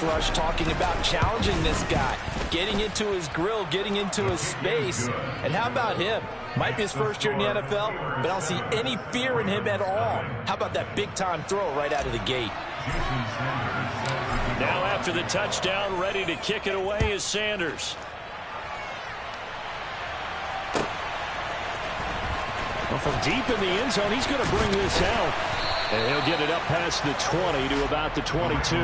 Rush talking about challenging this guy, getting into his grill, getting into his space. And how about him? Might be his first year in the NFL, but I don't see any fear in him at all. How about that big-time throw right out of the gate? Now after the touchdown, ready to kick it away is Sanders. Well, from deep in the end zone, he's going to bring this out. And he'll get it up past the 20 to about the 22.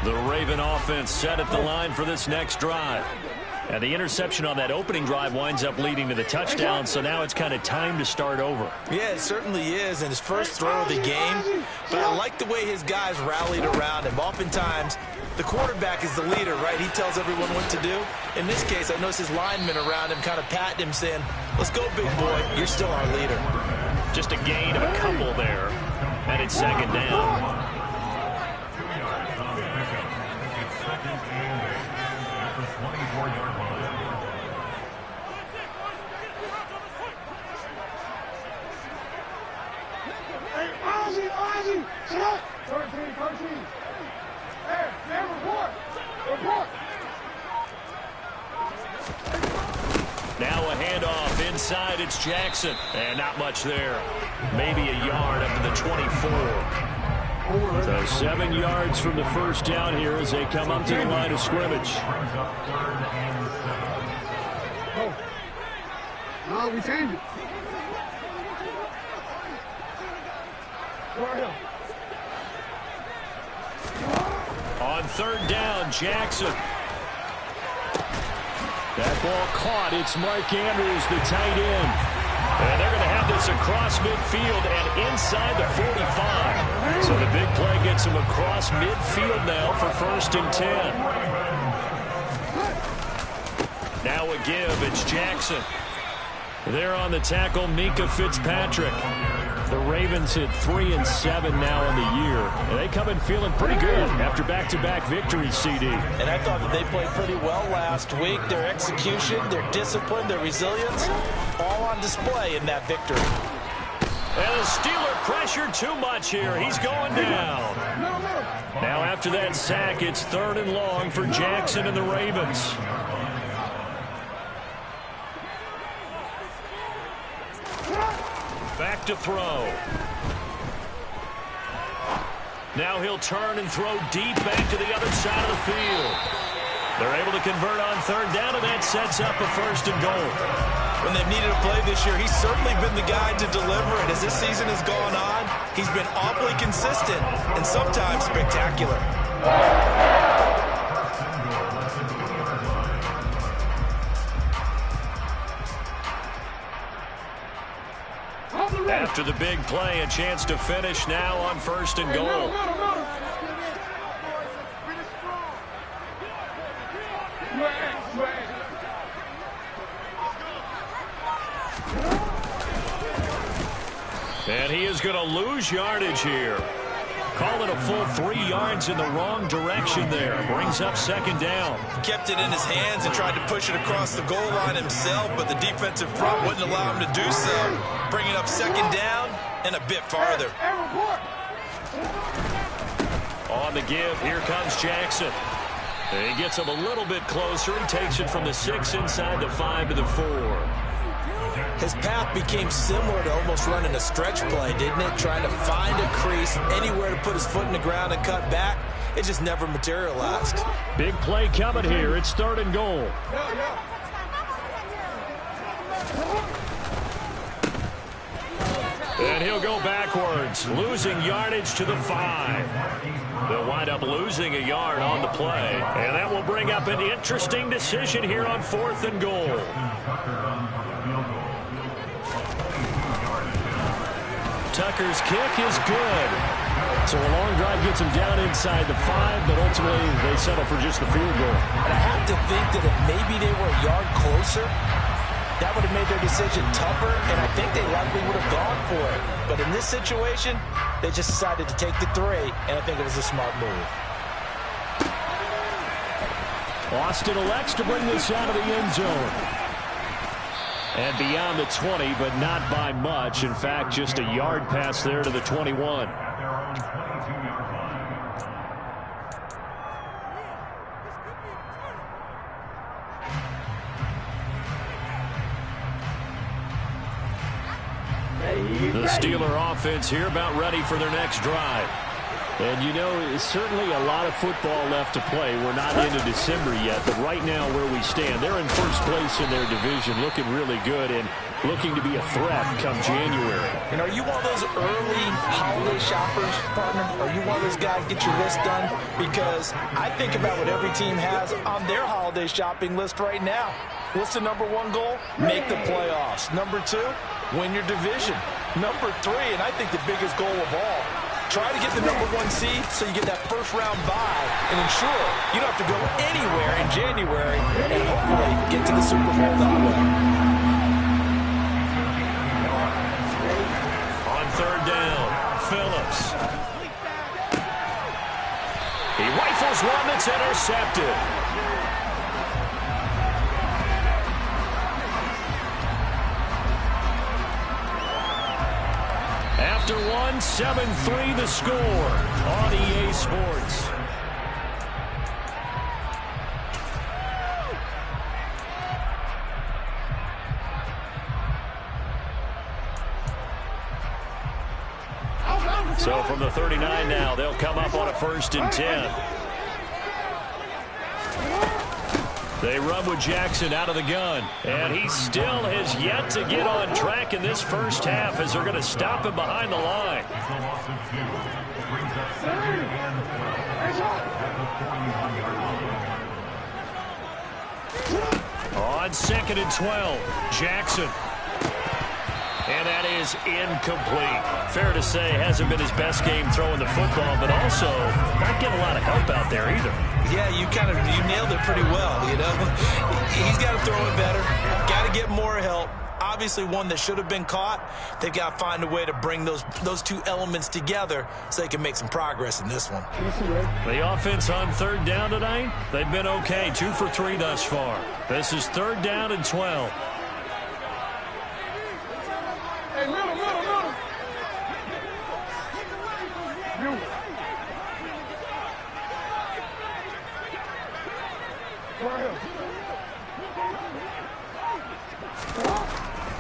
The Raven offense set at the line for this next drive. And the interception on that opening drive winds up leading to the touchdown, so now it's kind of time to start over. Yeah, it certainly is, and his first throw of the game. But I like the way his guys rallied around him. Oftentimes, the quarterback is the leader, right? He tells everyone what to do. In this case, I noticed his linemen around him kind of patting him, saying, let's go, big boy. You're still our leader. Just a gain of a couple there. And it's second down. Now a handoff inside. It's Jackson. And not much there. Maybe a yard up to the 24. So 7 yards from the first down here as they come up to the line of scrimmage. No, we changed it. On third down, Jackson. That ball caught. It's Mark Andrews, the tight end. And they're going to have this across midfield and inside the 45. So the big play gets him across midfield now for 1st and 10. Now a give. It's Jackson. There on the tackle, Minka Fitzpatrick. The Ravens hit 3-7 now on the year. And they come in feeling pretty good after back-to-back victories, CD. And I thought that they played pretty well last week. Their execution, their discipline, their resilience, all on display in that victory. And the Steeler pressure too much here. He's going down. Now after that sack, it's 3rd and long for Jackson and the Ravens. Back to throw. Now he'll turn and throw deep back to the other side of the field. They're able to convert on 3rd down, and that sets up a 1st and goal. When they've needed a play this year, he's certainly been the guy to deliver. And as this season has gone on, he's been awfully consistent and sometimes spectacular. After the big play, a chance to finish now on 1st and goal. And he is going to lose yardage here. Call it a full 3 yards in the wrong direction there. Brings up 2nd down. Kept it in his hands and tried to push it across the goal line himself, but the defensive front wouldn't allow him to do so. Bringing up 2nd down and a bit farther. On the give, here comes Jackson. And he gets him a little bit closer. He takes it from the 6 inside the 5 to the 4. His path became similar to almost running a stretch play, didn't it? Trying to find a crease, anywhere to put his foot in the ground and cut back. It just never materialized. Big play coming here. It's 3rd and goal. And he'll go backwards, losing yardage to the 5. They'll wind up losing a yard on the play. And that will bring up an interesting decision here on 4th and goal. Tucker's kick is good. So a long drive gets him down inside the 5, but ultimately they settle for just the field goal. And I have to think that if maybe they were a yard closer, that would have made their decision tougher, and I think they likely would have gone for it. But in this situation, they just decided to take the 3, and I think it was a smart move. Austin elects to bring this out of the end zone. And beyond the 20, but not by much. In fact, just a yard pass there to the 21. The Steeler offense here about ready for their next drive. And, you know, it's certainly a lot of football left to play. We're not into December yet, but right now where we stand, they're in first place in their division, looking really good and looking to be a threat come January. And are you one of those early holiday shoppers, partner? Are you one of those guys get your list done? Because I think about what every team has on their holiday shopping list right now. What's the number one goal? Make the playoffs. Number two, win your division. Number three, and I think the biggest goal of all, try to get the number one seed so you get that first round bye and ensure you don't have to go anywhere in January and hopefully get to the Super Bowl that way. On third down, Phillips. He rifles one that's intercepted. After one, 7-3 the score on EA Sports. So from the 39 now, they'll come up on a 1st and 10. They run with Jackson out of the gun. And he still has yet to get on track in this first half as they're going to stop him behind the line. On 2nd and 12, Jackson. And that is incomplete. Fair to say, hasn't been his best game throwing the football, but also not getting a lot of help out there either. Yeah, you nailed it pretty well, you know. He's got to throw it better. Got to get more help. Obviously one that should have been caught. They've got to find a way to bring those two elements together so they can make some progress in this one. The offense on 3rd down tonight, they've been okay. 2 for 3 thus far. This is 3rd down and 12. Hey, middle.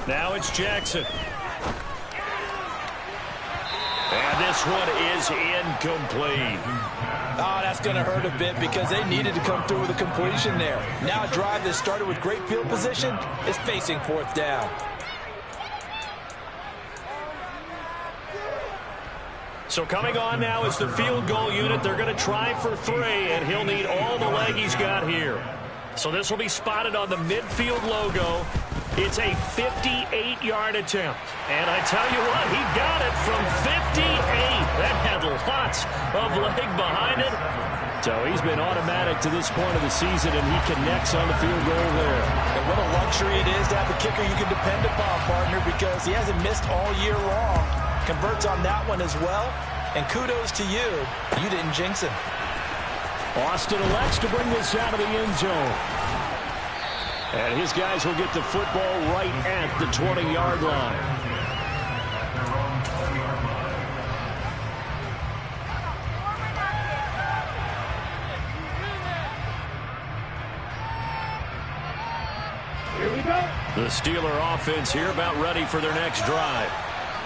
Now it's Jackson. And this one is incomplete. Oh, that's going to hurt a bit because they needed to come through with a completion there. Now a drive that started with great field position is facing 4th down. So coming on now is the field goal unit. They're going to try for 3, and he'll need all the leg he's got here. So this will be spotted on the midfield logo. It's a 58-yard attempt. And I tell you what, he got it from 58. That had lots of leg behind it. So he's been automatic to this point of the season, and he connects on the field goal there. And what a luxury it is to have a kicker you can depend upon, partner, because he hasn't missed all year long. Converts on that one as well. And kudos to you. You didn't jinx him. Austin elects to bring this out of the end zone. And his guys will get the football right at the 20-yard line. Here we go. The Steeler offense here about ready for their next drive.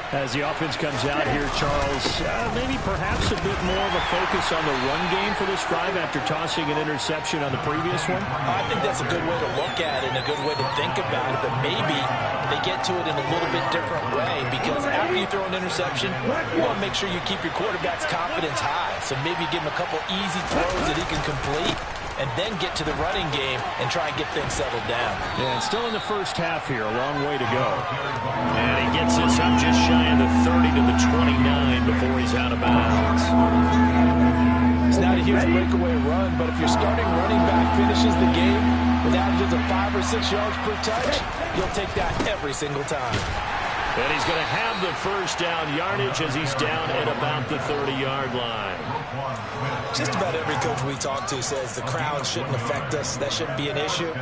As the offense comes out here, Charles, maybe perhaps a bit more of a focus on the run game for this drive after tossing an interception on the previous one? I think that's a good way to look at it and a good way to think about it, but maybe they get to it in a little bit different way because after you throw an interception, you want to make sure you keep your quarterback's confidence high. So maybe give him a couple easy throws that he can complete and then get to the running game and try and get things settled down. Yeah, and still in the first half here, a long way to go. And he gets this up just shy of the 30 to the 29 before he's out of bounds. It's not a huge breakaway run, but if your starting running back finishes the game with averages of 5 or 6 yards per touch, you'll take that every single time. And he's going to have the first down yardage as he's down at about the 30-yard line. Just about every coach we talk to says the crowd shouldn't affect us. That shouldn't be an issue.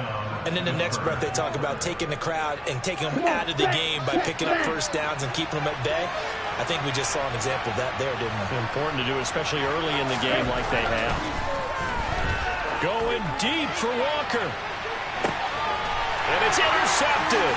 And in the next breath, they talk about taking the crowd and taking them out of the game by picking up first downs and keeping them at bay. I think we just saw an example of that there, didn't we? Important to do, especially early in the game like they have. Going deep for Walker. And it's intercepted.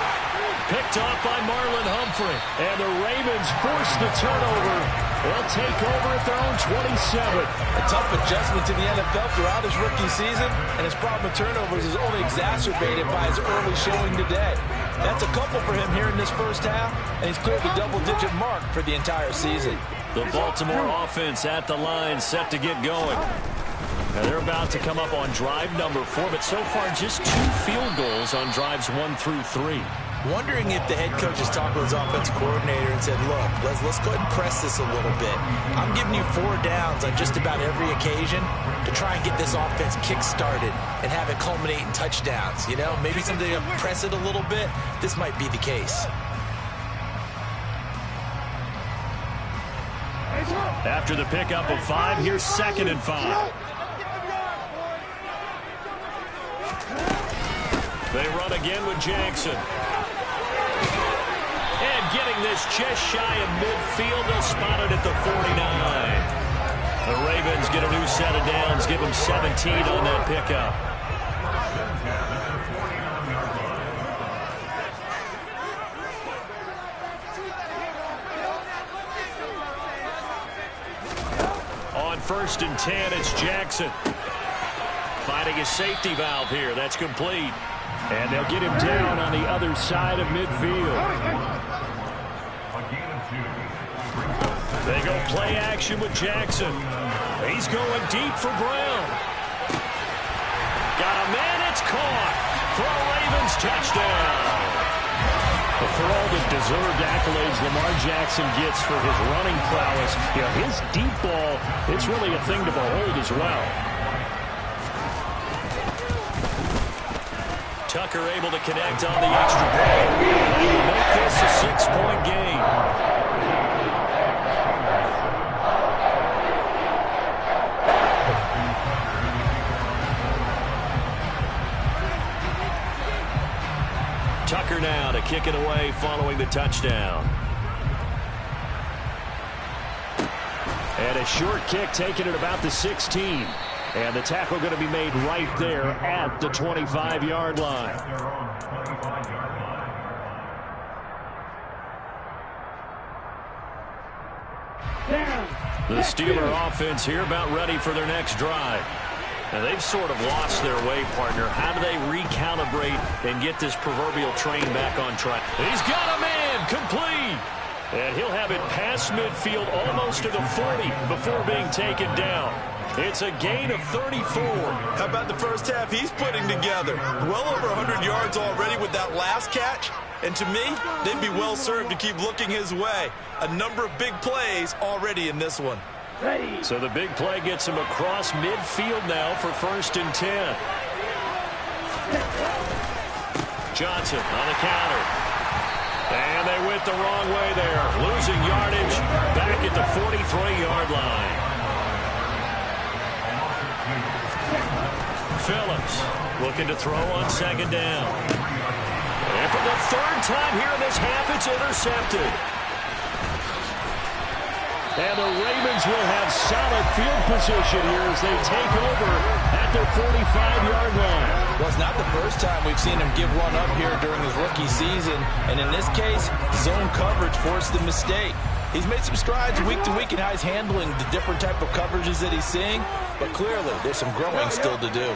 Picked off by Marlon Humphrey. And the Ravens force the turnover. They'll take over at their own 27. A tough adjustment to the NFL throughout his rookie season, and his problem with turnovers is only exacerbated by his early showing today. That's a couple for him here in this first half, and he's cleared the double-digit mark for the entire season. The Baltimore offense at the line, set to get going. Now they're about to come up on drive number 4, but so far just 2 field goals on drives 1 through 3. Wondering if the head coach has talked with his offensive coordinator and said, look, let's go ahead and press this a little bit. I'm giving you 4 downs on just about every occasion to try and get this offense kick-started and have it culminate in touchdowns. You know, maybe something to press it a little bit. This might be the case. After the pickup of 5, here's 2nd and 5. They run again with Jackson. And getting this just shy of midfield, they'll spot it at the 49. The Ravens get a new set of downs, give them 17 on that pickup. On 1st and 10, it's Jackson. Finding his safety valve here. That's complete. And they'll get him down on the other side of midfield. They go play action with Jackson. He's going deep for Brown. Got a man, it's caught for a Ravens touchdown. But for all the deserved accolades Lamar Jackson gets for his running prowess, you know, his deep ball, it's really a thing to behold as well. Tucker able to connect on the extra point. Make this a 6-point game. Tucker now to kick it away following the touchdown. And a short kick taken at about the 16. And the tackle going to be made right there at the 25-yard line. The Steeler offense here about ready for their next drive. Now they've sort of lost their way, partner. How do they recalibrate and get this proverbial train back on track? He's got a man, complete. And he'll have it past midfield almost to the 40 before being taken down. It's a gain of 34. How about the first half he's putting together? Well over 100 yards already with that last catch. And to me, they'd be well served to keep looking his way. A number of big plays already in this one. So the big play gets him across midfield now for 1st and 10. Johnson on the counter. And they went the wrong way there. Losing yardage back at the 43-yard line. Phillips looking to throw on 2nd down. And for the 3rd time here in this half, it's intercepted. And the Ravens will have solid field position here as they take over at their 45-yard line. Well, it's not the first time we've seen him give one up here during his rookie season. And in this case, zone coverage forced the mistake. He's made some strides week to week in how he's handling the different type of coverages that he's seeing. But clearly, there's some growing still to do.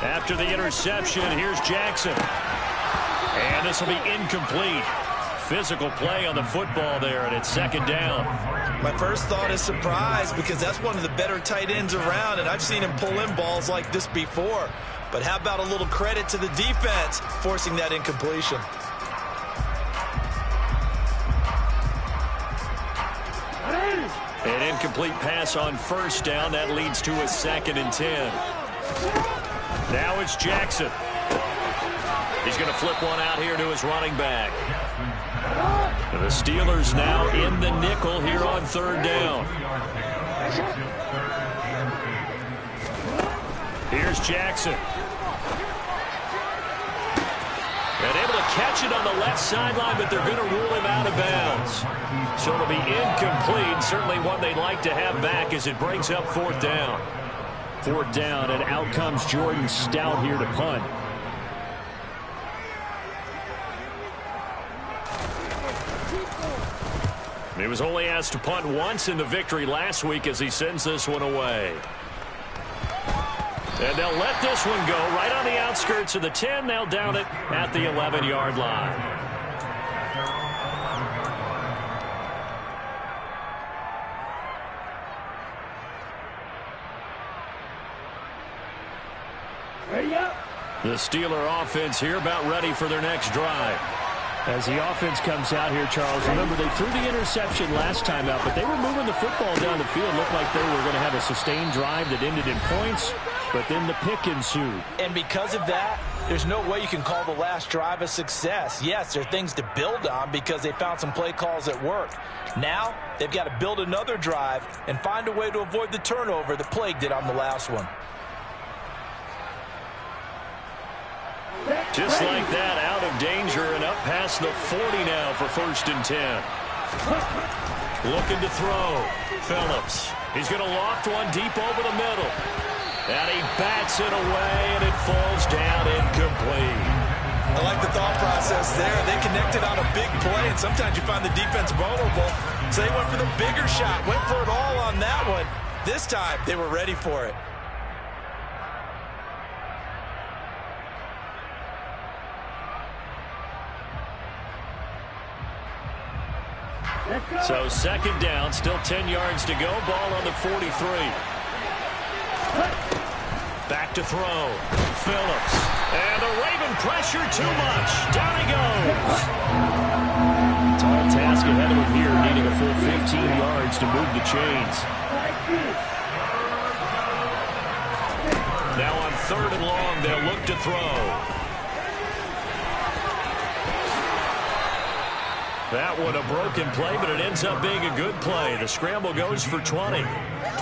After the interception, here's Jackson. And this will be incomplete. Physical play on the football there, and it's 2nd down. My first thought is surprise because that's one of the better tight ends around, and I've seen him pull in balls like this before. But how about a little credit to the defense forcing that incompletion? An incomplete pass on 1st down. That leads to a 2nd and 10. Now it's Jackson. He's going to flip one out here to his running back. And the Steelers now in the nickel here on 3rd down. Here's Jackson. And able to catch it on the left sideline, but they're going to rule him out of bounds. So it'll be incomplete. Certainly one they'd like to have back as it brings up 4th down. 4th down, and out comes Jordan Stout here to punt. He was only asked to punt once in the victory last week as he sends this one away. And they'll let this one go right on the outskirts of the 10. They'll down it at the 11-yard line. The Steeler offense here about ready for their next drive. As the offense comes out here, Charles, remember they threw the interception last time out, but they were moving the football down the field. Looked like they were going to have a sustained drive that ended in points, but then the pick ensued. And because of that, there's no way you can call the last drive a success. Yes, there are things to build on because they found some play calls that work. Now, they've got to build another drive and find a way to avoid the turnover that plagued it on the last one. Just like that, out of danger and up past the 40 now for 1st and 10. Looking to throw. Phillips. He's going to loft one deep over the middle. And he bats it away, and it falls down incomplete. I like the thought process there. They connected on a big play, and sometimes you find the defense vulnerable. So they went for the bigger shot, went for it all on that one. This time, they were ready for it. So 2nd down, still 10 yards to go. Ball on the 43. Back to throw. Phillips. And the Raven pressure too much. Down he goes. Tall task ahead of him here, needing a full 15 yards to move the chains. Now on 3rd and long, they'll look to throw. That one a broken play, but it ends up being a good play. The scramble goes for 20. I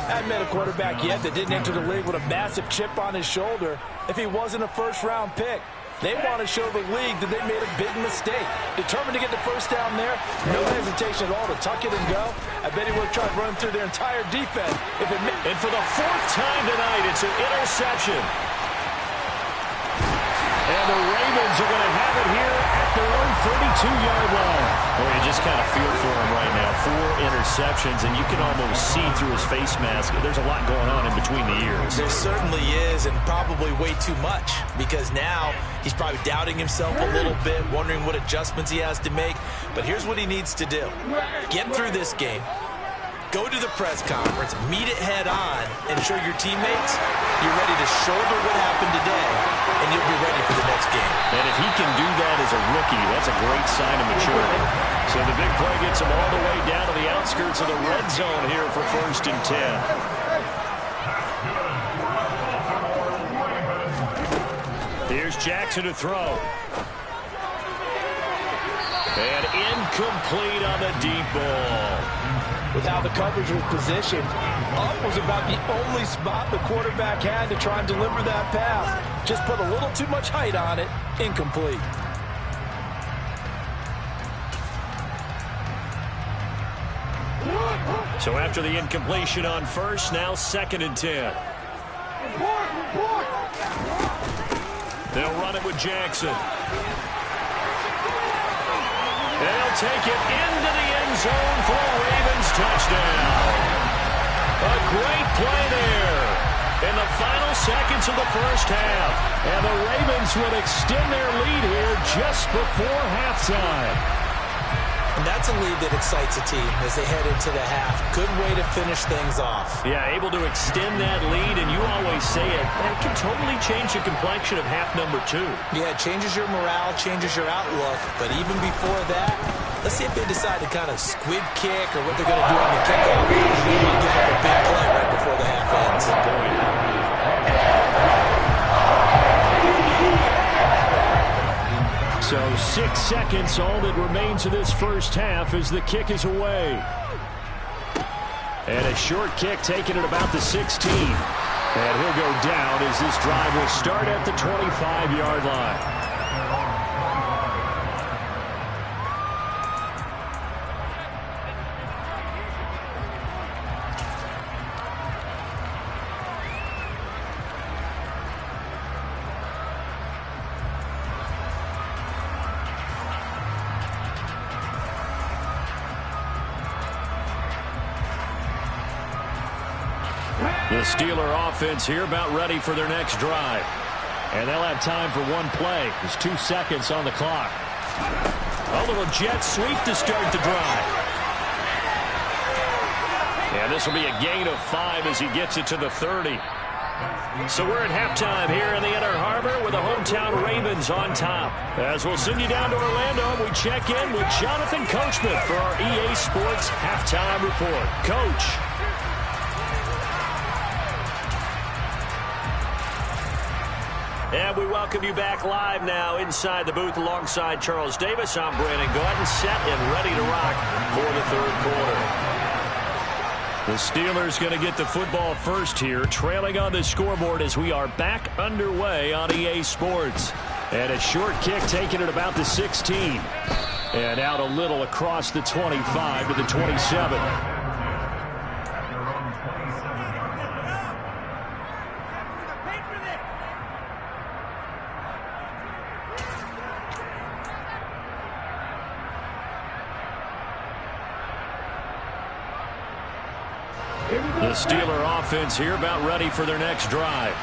haven't met a quarterback yet that didn't enter the league with a massive chip on his shoulder if he wasn't a first-round pick. They want to show the league that they made a big mistake. Determined to get the first down there, no hesitation at all to tuck it and go. I bet he would have tried running through their entire defense. And for the 4th time tonight, it's an interception. And the Ravens are going to have it here at their own 32-yard line. Well, you just kind of feel for him right now. 4 interceptions, and you can almost see through his face mask. There's a lot going on in between the ears. There certainly is, and probably way too much, because now he's probably doubting himself a little bit, wondering what adjustments he has to make. But here's what he needs to do. Get through this game. Go to the press conference, meet it head on, and show your teammates you're ready to shoulder what happened today, and you'll be ready for the next game. And if he can do that as a rookie, that's a great sign of maturity. So the big play gets him all the way down to the outskirts of the red zone here for 1st and 10. Here's Jackson to throw. And incomplete on the deep ball. With how the coverage was positioned, up was about the only spot the quarterback had to try and deliver that pass. Just put a little too much height on it. Incomplete. So after the incompletion on 1st, now 2nd and 10. They'll run it with Jackson. They'll take it into the end zone for a Ravens touchdown. A great play there in the final seconds of the 1st half. And the Ravens would extend their lead here just before halftime. And that's a lead that excites a team as they head into the half. Good way to finish things off. Yeah, able to extend that lead, and you always say it can totally change the complexion of half number 2. Yeah, it changes your morale, changes your outlook. But even before that, let's see if they decide to kind of squib kick or what they're going to do on the kickoff. Maybe give up a big play right before the half ends. Good point. 6 seconds, all that remains of this first half as the kick is away. And a short kick taken at about the 16. And he'll go down as this drive will start at the 25-yard line. The Steeler offense here about ready for their next drive. And they'll have time for one play. There's 2 seconds on the clock. A little jet sweep to start the drive. And this will be a gain of 5 as he gets it to the 30. So we're at halftime here in the Inner Harbor with the hometown Ravens on top. As we'll send you down to Orlando, we check in with Jonathan Coachman for our EA Sports Halftime Report. Coach. And we welcome you back live now inside the booth alongside Charles Davis. I'm Brandon Gordon, set and ready to rock for the third quarter. The Steelers going to get the football first here, trailing on the scoreboard as we are back underway on EA Sports. And a short kick taken at about the 16. And out a little across the 25 to the 27. The Steeler offense here about ready for their next drive.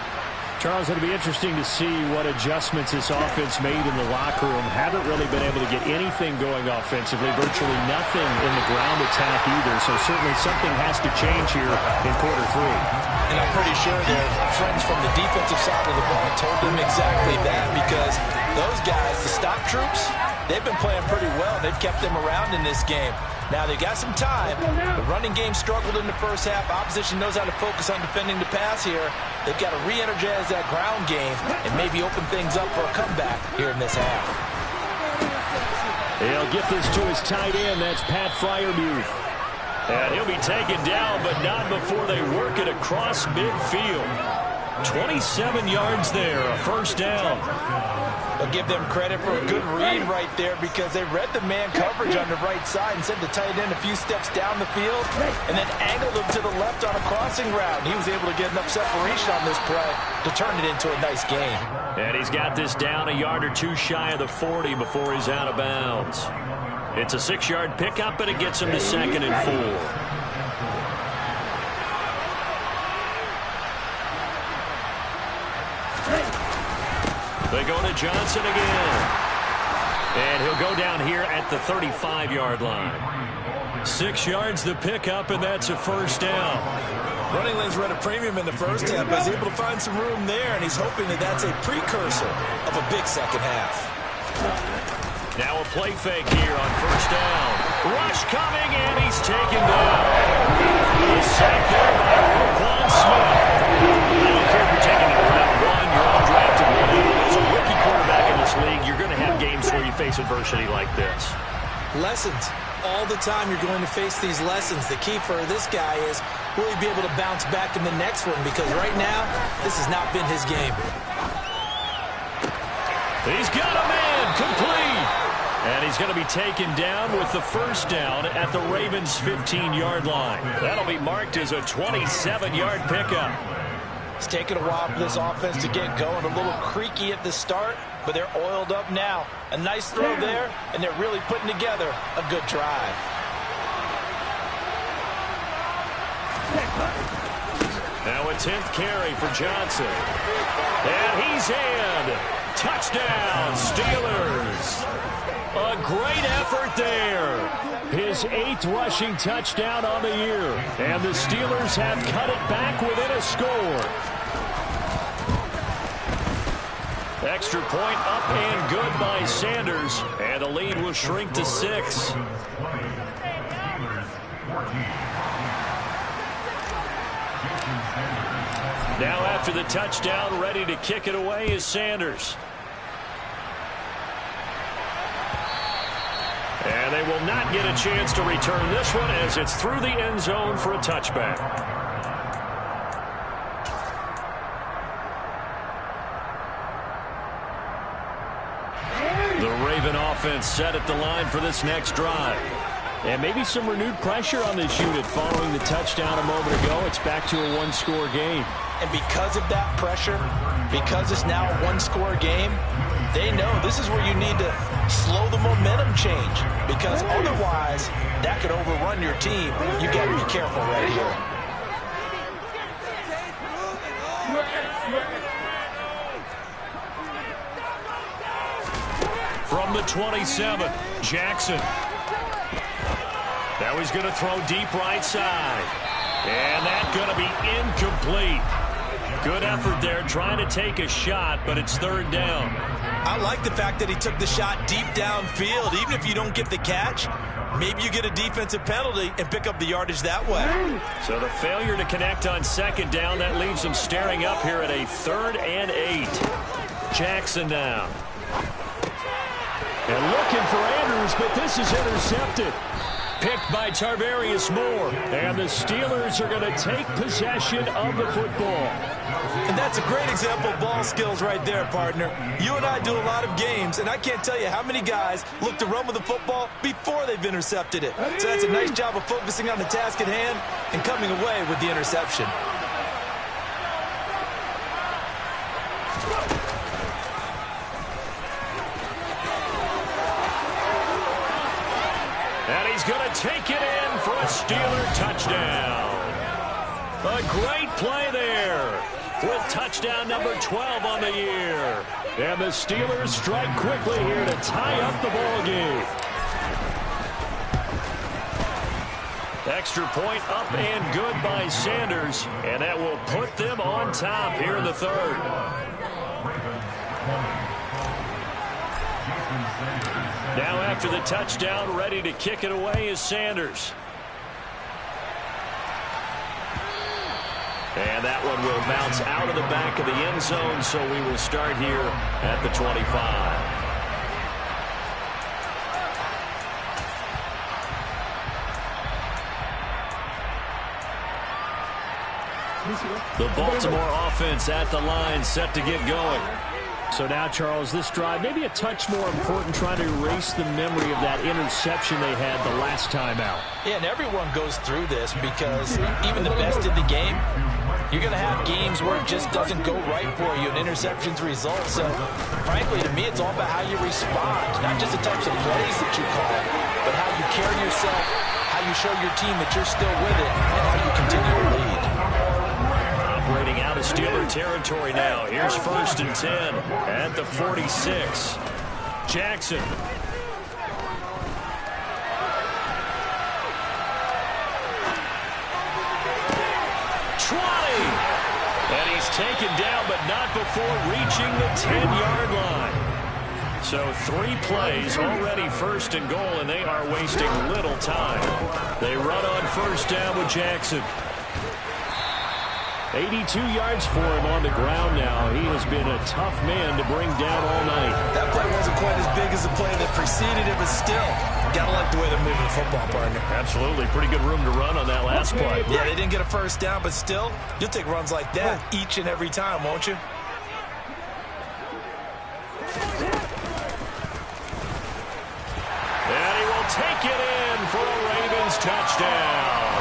Charles, it'll be interesting to see what adjustments this offense made in the locker room. Haven't really been able to get anything going offensively, virtually nothing in the ground attack either. So certainly something has to change here in quarter 3. And I'm pretty sure their friends from the defensive side of the ball told them exactly that, because those guys, the stock troops, they've been playing pretty well. They've kept them around in this game. Now, they got some time. The running game struggled in the first half. Opposition knows how to focus on defending the pass here. They've got to re-energize that ground game and maybe open things up for a comeback here in this half. He'll get this to his tight end. That's Pat Freiermuth. And he'll be taken down, but not before they work it across midfield. 27 yards there, a first down. I'll give them credit for a good read right there, because they read the man coverage on the right side and sent the tight end a few steps down the field and then angled him to the left on a crossing route. He was able to get enough separation on this play to turn it into a nice game. And he's got this down a yard or two shy of the 40 before he's out of bounds. It's a 6-yard pickup, but it gets him to 2nd and 4. They go to Johnson again. And he'll go down here at the 35-yard line. 6 yards the pickup, and that's a first down. Running lanes were at a premium in the first half, but he's able to find some room there, and he's hoping that that's a precursor of a big second half. Now a play fake here on first down. Rush coming, and he's taken down. He's sacked there by Roquan Smith. I don't care if you're taking it round 1, you're undrafted. As a rookie quarterback in this league, you're going to have games where you face adversity like this. Lessons. All the time you're going to face these lessons. The key for this guy is, will he be able to bounce back in the next one? Because right now, this has not been his game. He's got a man, complete. And he's going to be taken down with the first down at the Ravens' 15-yard line. That'll be marked as a 27-yard pickup. It's taken a while for this offense to get going. A little creaky at the start, but they're oiled up now. A nice throw there, and they're really putting together a good drive. Now a 10th carry for Johnson. And he's in. Touchdown, Steelers. A great effort there. His 8th rushing touchdown on the year. And the Steelers have cut it back within a score. Extra point up and good by Sanders. And the lead will shrink to 6. Now after the touchdown, ready to kick it away is Sanders. they will not get a chance to return this one as it's through the end zone for a touchback. The Raven offense set at the line for this next drive. And maybe some renewed pressure on this unit following the touchdown a moment ago. It's back to a one-score game. And because of that pressure, because it's now a one-score game, they know this is where you need to slow the momentum change, because otherwise that could overrun your team. You got to be careful right here. From the 27, Jackson. Now he's going to throw deep right side. And that's going to be incomplete. Good effort there trying to take a shot, but it's third down. I like the fact that he took the shot deep downfield. Even if you don't get the catch, maybe you get a defensive penalty and pick up the yardage that way. So the failure to connect on second down, that leaves him staring up here at a 3rd and 8. Jackson now. And looking for Andrews, but this is intercepted. Picked by Tarvarius Moore. And the Steelers are going to take possession of the football. And that's a great example of ball skills right there, partner. You and I do a lot of games, and I can't tell you how many guys look to run with the football before they've intercepted it. So that's a nice job of focusing on the task at hand and coming away with the interception. And he's going to take it in for a Steeler touchdown. A great play there with touchdown number 12 on the year. And the Steelers strike quickly here to tie up the ball game. Extra point up and good by Sanders. And that will put them on top here in the third. Now after the touchdown, ready to kick it away is Sanders. And that one will bounce out of the back of the end zone, so we will start here at the 25. The Baltimore offense at the line, set to get going. So now, Charles, this drive maybe a touch more important, trying to erase the memory of that interception they had the last time out. Yeah, and everyone goes through this because even the best in the game, you're going to have games where it just doesn't go right for you, and interceptions result. So, frankly, to me, it's all about how you respond, not just the types of plays that you call, but how you carry yourself, how you show your team that you're still with it, and how you continue to lead. Operating out of Steeler territory now. Here's 1st and 10 at the 46. Jackson. And he's taken down, but not before reaching the 10-yard line. So 3 plays, already 1st and goal, and they are wasting little time. They run on 1st down with Jackson. 82 yards for him on the ground now. He has been a tough man to bring down all night. That play wasn't quite as big as the play that preceded it, but still, gotta like the way they're moving the football, partner. Absolutely. Pretty good room to run on that last play. Yeah, they didn't get a 1st down, but still, you'll take runs like that each and every time, won't you? And he will take it in for a Ravens touchdown.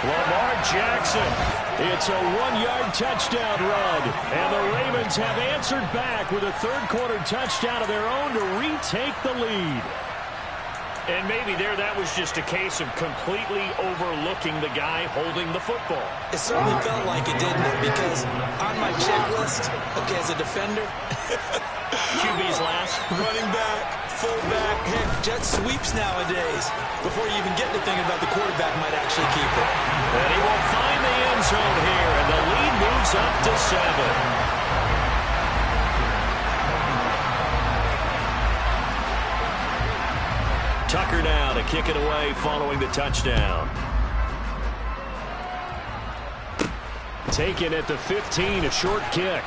Lamar Jackson. It's a 1-yard touchdown run. And the Ravens have answered back with a 3rd-quarter touchdown of their own to retake the lead. And maybe there that was just a case of completely overlooking the guy holding the football. It certainly felt like it, didn't it? Because on my checklist, okay, as a defender, QB's last. running back, fullback, heck, jet sweeps nowadays. Before you even get to thinking about the quarterback might actually keep it. And he will find the end zone here, and the lead moves up to 7. Tucker now to kick it away following the touchdown. Taken at the 15, a short kick.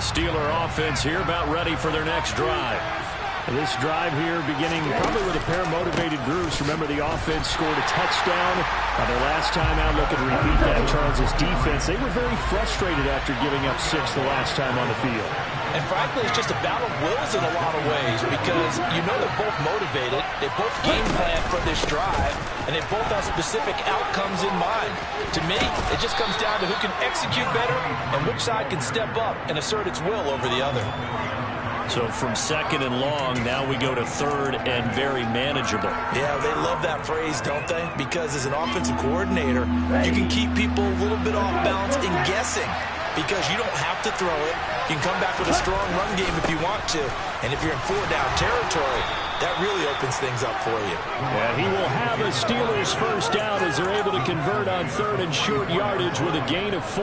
the Steeler offense here about ready for their next drive. This drive here beginning probably with a pair of motivated groups. Remember, the offense scored a touchdown. Their last time out, looking to repeat that. Charles' defense, they were very frustrated after giving up 6 the last time on the field. And frankly, it's just a battle of wills in a lot of ways because you know they're both motivated. They both game plan for this drive, and they both have specific outcomes in mind. To me, it just comes down to who can execute better and which side can step up and assert its will over the other. So from 2nd and long, now we go to 3rd and very manageable. Yeah, they love that phrase, don't they? Because as an offensive coordinator, you can keep people a little bit off balance in guessing because you don't have to throw it. You can come back with a strong run game if you want to. And if you're in 4-down territory, that really opens things up for you. And he will have a Steelers first down as they're able to convert on 3rd and short yardage with a gain of 4.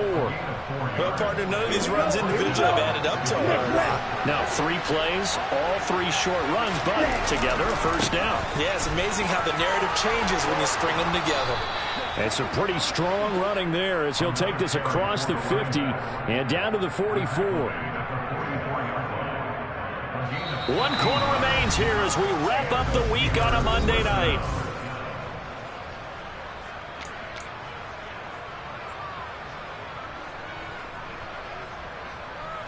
Well, partner, none of these runs individually have added up to a whole lot. Now 3 plays, all 3 short runs, but together a first down. Yeah, it's amazing how the narrative changes when you string them together. It's a pretty strong running there as he'll take this across the 50 and down to the 44. 1 quarter remains here as we wrap up the week on a Monday night.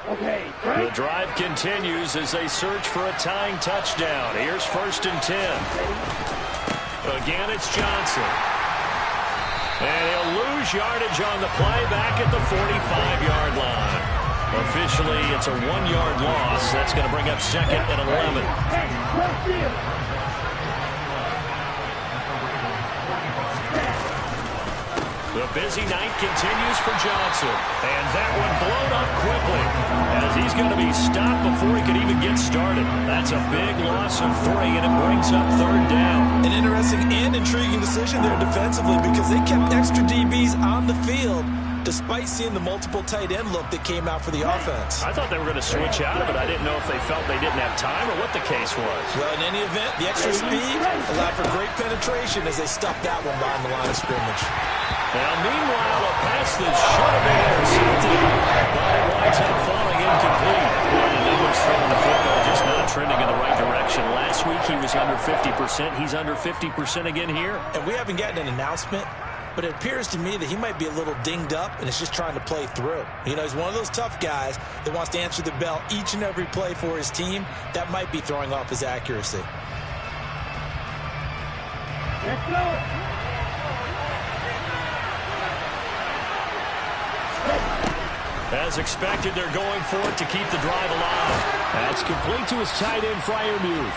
The drive continues as they search for a tying touchdown. Here's 1st and 10. Again, it's Johnson. And he'll lose yardage on the play back at the 45-yard line. Officially, it's a 1-yard loss. That's going to bring up 2nd and 11. The busy night continues for Johnson. And that one blown up quickly as he's going to be stopped before he could even get started. That's a big loss of 3, and it brings up 3rd down. An interesting and intriguing decision there defensively because they kept extra DBs on the field despite seeing the multiple tight end look that came out for the offense. I thought they were going to switch out of it. I didn't know if they felt they didn't have time or what the case was. Well, in any event, the extra speed allowed for great penetration as they stuffed that one behind the line of scrimmage. Now, meanwhile, a pass that should have been intercepted, but it winds up falling incomplete. The numbers throwing the football just not trending in the right direction. Last week, he was under 50%. He's under 50% again here. And we haven't gotten an announcement, but it appears to me that he might be a little dinged up and is just trying to play through. You know, he's one of those tough guys that wants to answer the bell each and every play for his team. That might be throwing off his accuracy. Let's go. As expected, they're going for it to keep the drive alive. That's complete to his tight end, Freiermuth.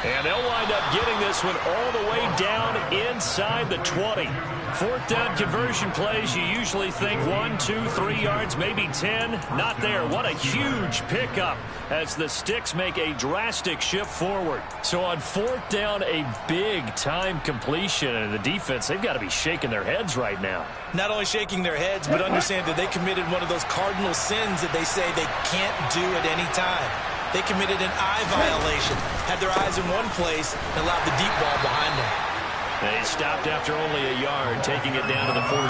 And they'll wind up getting this one all the way down inside the 20. 4th down conversion plays, you usually think 1, 2, 3 yards, maybe 10. Not there. What a huge pickup as the Sticks make a drastic shift forward. So on 4th down, a big-time completion. And the defense, they've got to be shaking their heads right now. Not only shaking their heads, but understand that they committed one of those cardinal sins that they say they can't do at any time. They committed an eye violation, had their eyes in one place, and allowed the deep ball behind them. They stopped after only a yard, taking it down to the 14.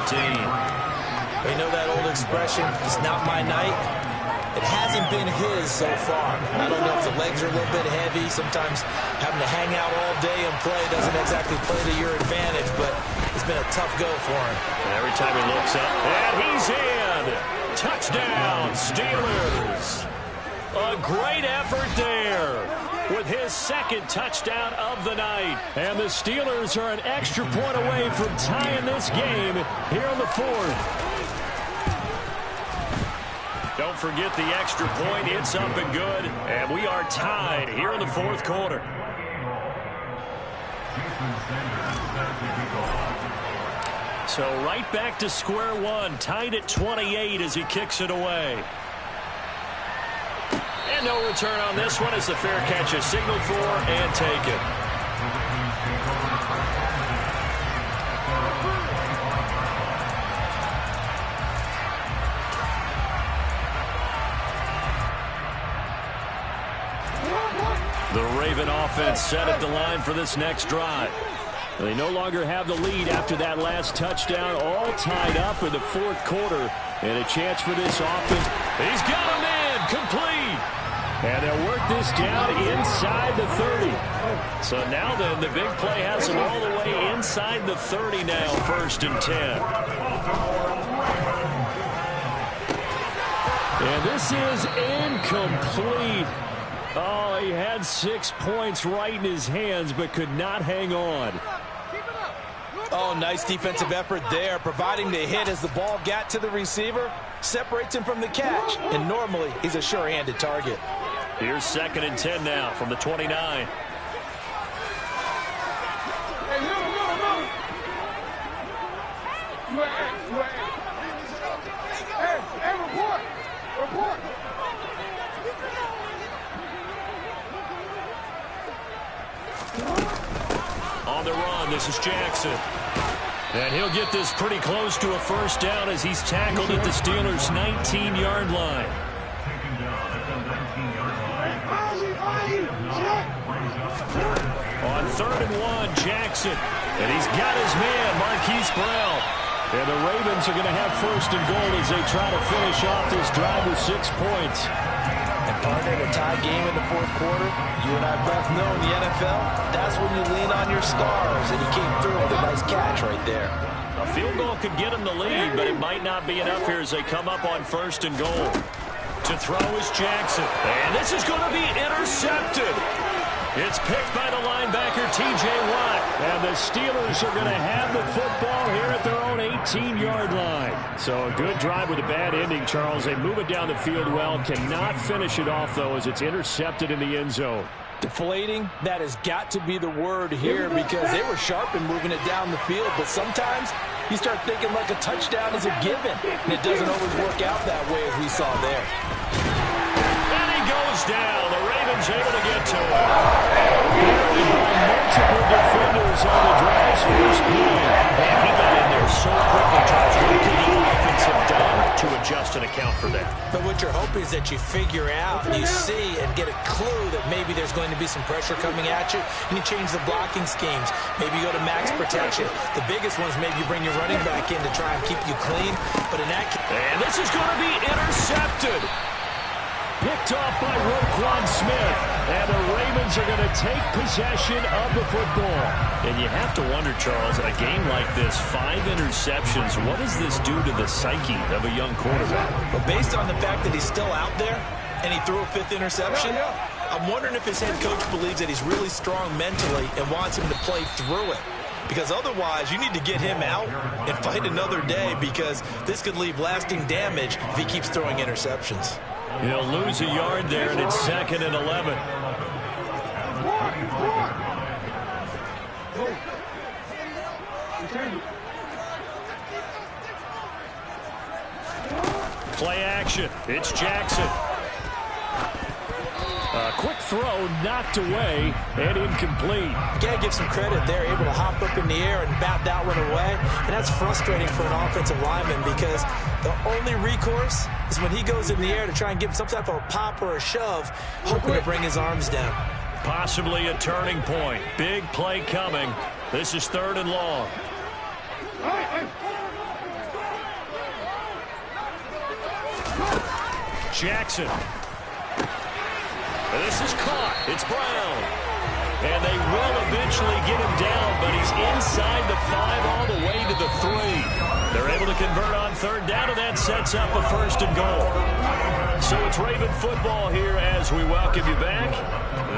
You know that old expression, it's not my night? It hasn't been his so far. I don't know if the legs are a little bit heavy. Sometimes having to hang out all day and play doesn't exactly play to your advantage, but it's been a tough go for him. And every time he looks up, and he's in! Touchdown, Steelers! A great effort there with his 2nd touchdown of the night. And the Steelers are an extra point away from tying this game here on the 4th. Don't forget the extra point. It's up and good. And we are tied here in the 4th quarter. So right back to square one. Tied at 28 as he kicks it away. And no return on this one as the fair catch is signaled for and taken. The Raven offense set at the line for this next drive. They no longer have the lead after that last touchdown, all tied up in the 4th quarter. And a chance for this offense. He's got him in. complete. And they'll work this down inside the 30. So now then, the big play has them all the way inside the 30 now, 1st and 10. And this is incomplete. Oh, he had 6 points right in his hands, but could not hang on. Oh, nice defensive effort there, providing the hit as the ball got to the receiver, separates him from the catch, and normally he's a sure-handed target. Here's 2nd and 10 now from the 29. On the run, this is Jackson. And he'll get this pretty close to a 1st down as he's tackled at the Steelers' 19-yard line. On 3rd and 1, Jackson. And he's got his man, Marquise Brown. And the Ravens are going to have 1st and goal as they try to finish off this drive with 6 points. And partner, a tie game in the 4th quarter, you and I both know in the NFL, that's when you lean on your stars, and he came through with a nice catch right there. A field goal could get him the lead, but it might not be enough here as they come up on 1st and goal. To throw is Jackson, and this is going to be intercepted. It's picked by the linebacker, T.J. Watt. And the Steelers are going to have the football here at their own 18-yard line. So a good drive with a bad ending, Charles. They move it down the field well. Cannot finish it off, though, as it's intercepted in the end zone. Deflating, that has got to be the word here because they were sharp in moving it down the field. But sometimes you start thinking like a touchdown is a given. And it doesn't always work out that way as we saw there. And he goes down. The Ravens able to get to him. Buried by multiple defenders on the drive's first play. And he got in there so quickly, Charles. What could the offense have done to adjust and account for that? But what you're hoping is that you figure out, you see, and get a clue that maybe there's going to be some pressure coming at you, and you change the blocking schemes. Maybe you go to max protection. The biggest one is maybe you bring your running back in to try and keep you clean. But in that case... And this is going to be intercepted. Picked off by Roquan Smith. And the Ravens are going to take possession of the football. And you have to wonder, Charles, in a game like this, 5 interceptions, what does this do to the psyche of a young quarterback? But based on the fact that he's still out there and he threw a 5th interception, I'm wondering if his head coach believes that he's really strong mentally and wants him to play through it. Because otherwise, you need to get him out and fight another day because this could leave lasting damage if he keeps throwing interceptions. He'll lose a yard there, and it's 2nd and 11. Play action. It's Jackson. A quick throw knocked away and incomplete. You got to give some credit there, able to hop up in the air and bat that one away. And that's frustrating for an offensive lineman because the only recourse is when he goes in the air to try and give him some type of a pop or a shove, hoping to bring his arms down. Possibly a turning point. Big play coming. This is 3rd and long. Jackson. This is caught. It's Brown. And they will eventually get him down, but he's inside the 5 all the way to the 3. They're able to convert on 3rd down, and that sets up a 1st and goal. So it's Raven football here as we welcome you back.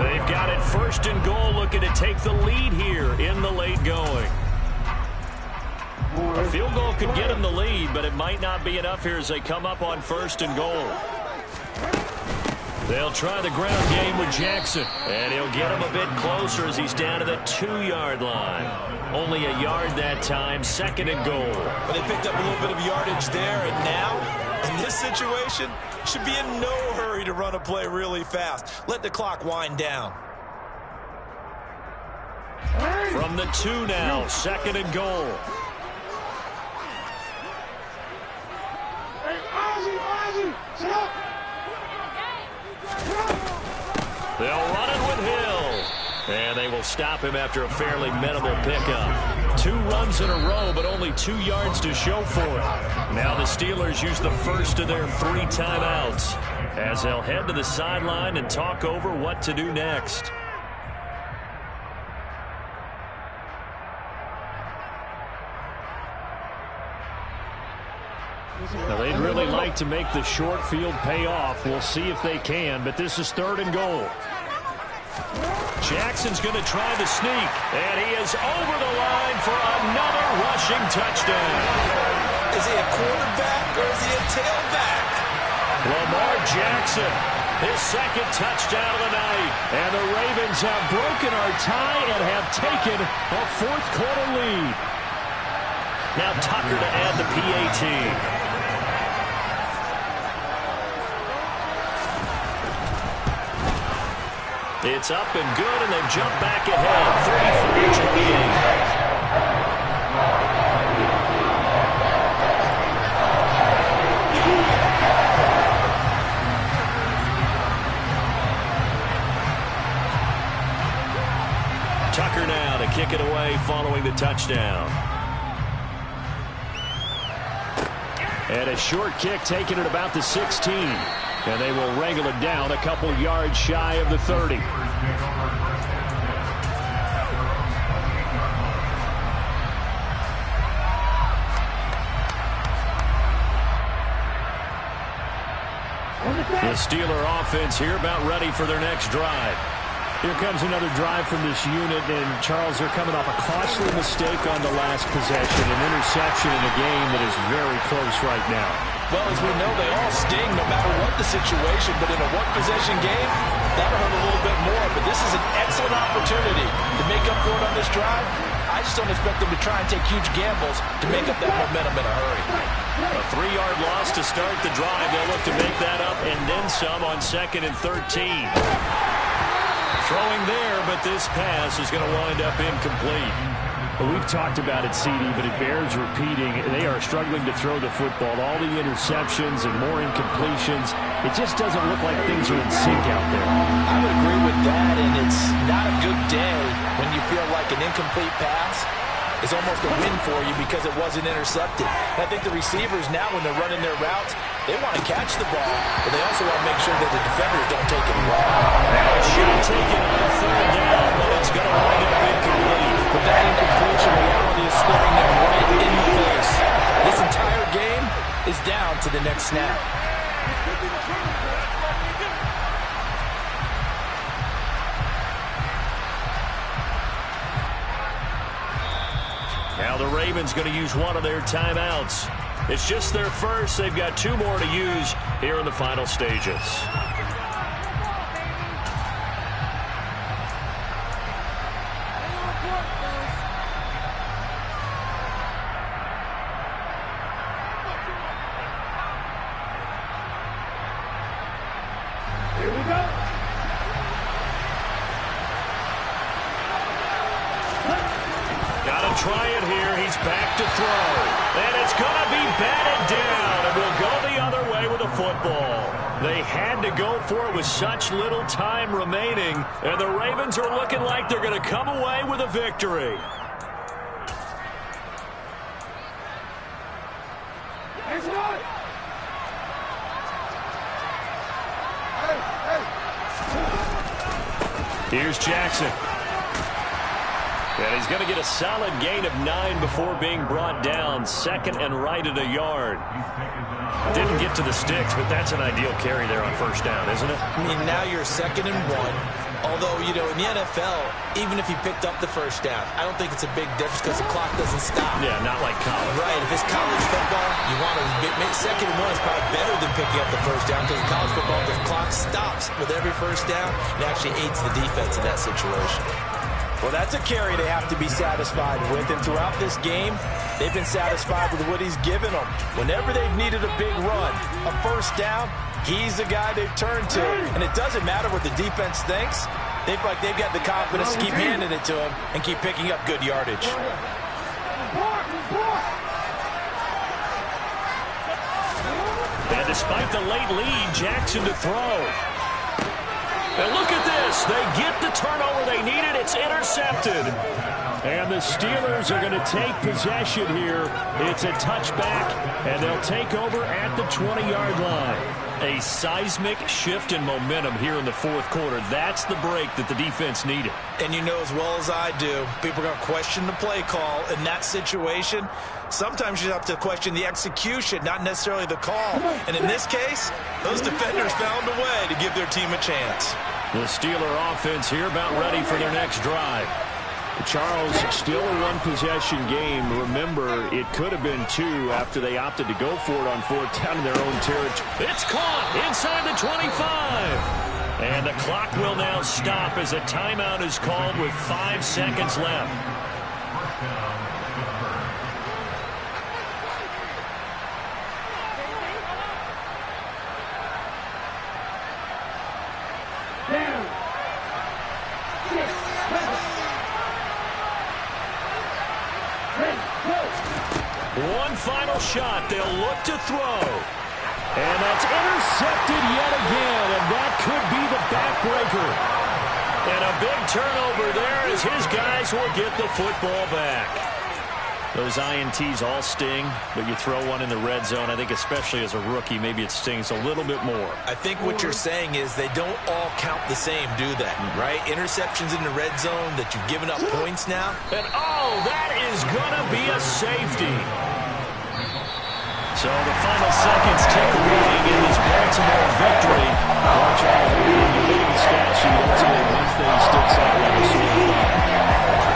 They've got it 1st and goal, looking to take the lead here in the late going. A field goal could get them the lead, but it might not be enough here as they come up on 1st and goal. They'll try the ground game with Jackson, and he'll get him a bit closer as he's down to the 2-yard line. Only a yard that time, 2nd and goal. But they picked up a little bit of yardage there, and now, in this situation, should be in no hurry to run a play really fast. Let the clock wind down. From the 2 now, 2nd and goal. They'll run it with Hill. And they will stop him after a fairly minimal pickup. 2 runs in a row, but only 2 yards to show for it. Now the Steelers use the first of their 3 timeouts. as they'll head to the sideline and talk over what to do next. Now, they'd really like to make the short field pay off. We'll see if they can, but this is 3rd and goal. Jackson's going to try the sneak, and he is over the line for another rushing touchdown. Is he a quarterback or is he a tailback? Lamar Jackson, his 2nd touchdown of the night. And the Ravens have broken our tie and have taken a 4th quarter lead. Now Tucker to add the PAT. It's up and good, and they've jumped back ahead, 34-28. Tucker now to kick it away following the touchdown. And a short kick taken at about the 16. And they will wrangle it down a couple yards shy of the 30. The Steeler offense here about ready for their next drive. Here comes another drive from this unit, and Charles, they're coming off a costly mistake on the last possession, an interception in a game that is very close right now. Well, as we know, they all sting no matter what the situation, but in a one-possession game, that'll hurt a little bit more. But this is an excellent opportunity to make up for it on this drive. I just don't expect them to try and take huge gambles to make up that momentum in a hurry. A 3-yard loss to start the drive. They'll look to make that up and then some on 2nd and 13. Throwing there, but this pass is going to wind up incomplete. Well, we've talked about it, CD, but it bears repeating. They are struggling to throw the football. All the interceptions and more incompletions. It just doesn't look like things are in sync out there. I would agree with that, and it's not a good day when you feel like an incomplete pass is almost a win for you because it wasn't intercepted. And I think the receivers now, when they're running their routes, they want to catch the ball, but they also want to make sure that the defenders don't take it away. Now a shot taken on 3rd down, but it's going to wind up incomplete. But that incompletion reality is staring them right in the face. This entire game is down to the next snap. Now the Ravens going to use one of their timeouts. It's just their first. They've got 2 more to use here in the final stages. Here we go. Gotta try it here. He's back to throw. And it's gonna be batted down. And we'll go the other way with the football. They had to go for it with such little time remaining. And the Ravens are looking like they're gonna come away with a victory. Here's Jackson. And he's going to get a solid gain of 9 before being brought down. 2nd and right at a yard. Didn't get to the sticks, but that's an ideal carry there on 1st down, isn't it? I mean, now you're 2nd and 1. Although, you know, in the NFL, even if you picked up the 1st down, I don't think it's a big difference because the clock doesn't stop. Yeah, not like college. Right. If it's college football, you want to make 2nd and 1 is probably better than picking up the 1st down because in college football, the clock stops with every 1st down. It actually aids the defense in that situation. Well, that's a carry they have to be satisfied with, and throughout this game, they've been satisfied with what he's given them. Whenever they've needed a big run, a 1st down, he's the guy they've turned to. And it doesn't matter what the defense thinks. They've got the confidence to keep handing it to him and keep picking up good yardage. And despite the late lead, Jackson to throw. And look at this. They get the turnover they needed. It's intercepted. And the Steelers are going to take possession here. It's a touchback, and they'll take over at the 20-yard line. A seismic shift in momentum here in the fourth quarter. That's the break that the defense needed. And you know as well as I do, people are going to question the play call in that situation. Sometimes you have to question the execution, not necessarily the call. And in this case, those defenders found a way to give their team a chance. The Steeler offense here about ready for their next drive. Charles, still a one-possession game. Remember, it could have been two after they opted to go for it on fourth down in their own territory. It's caught inside the 25. And the clock will now stop as a timeout is called with 5 seconds left. One final shot. They'll look to throw. And that's intercepted yet again, and that could be the backbreaker. And a big turnover there as his guys will get the football back. Those INTs all sting, but you throw one in the red zone, I think especially as a rookie, maybe it stings a little bit more. I think what you're saying is they don't all count the same, do they? Right? Interceptions in the red zone that you've given up points now. And, oh, that is going to be a safety. So the final seconds tick away in this Baltimore victory. Well, Charles, when you look at the stat sheet, ultimately one thing sticks out like a sore thumb.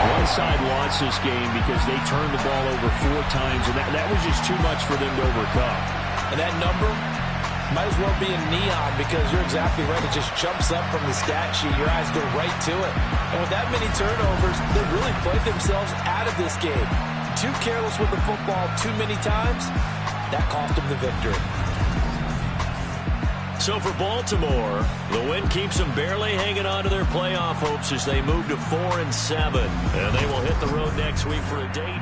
One side lost this game because they turned the ball over 4 times, and that was just too much for them to overcome. And that number might as well be in neon because you're exactly right. It just jumps up from the stat sheet. Your eyes go right to it. And with that many turnovers, they really played themselves out of this game. Too careless with the football too many times. That cost them the victory. So for Baltimore, the win keeps them barely hanging on to their playoff hopes as they move to 4-7. And they will hit the road next week for a date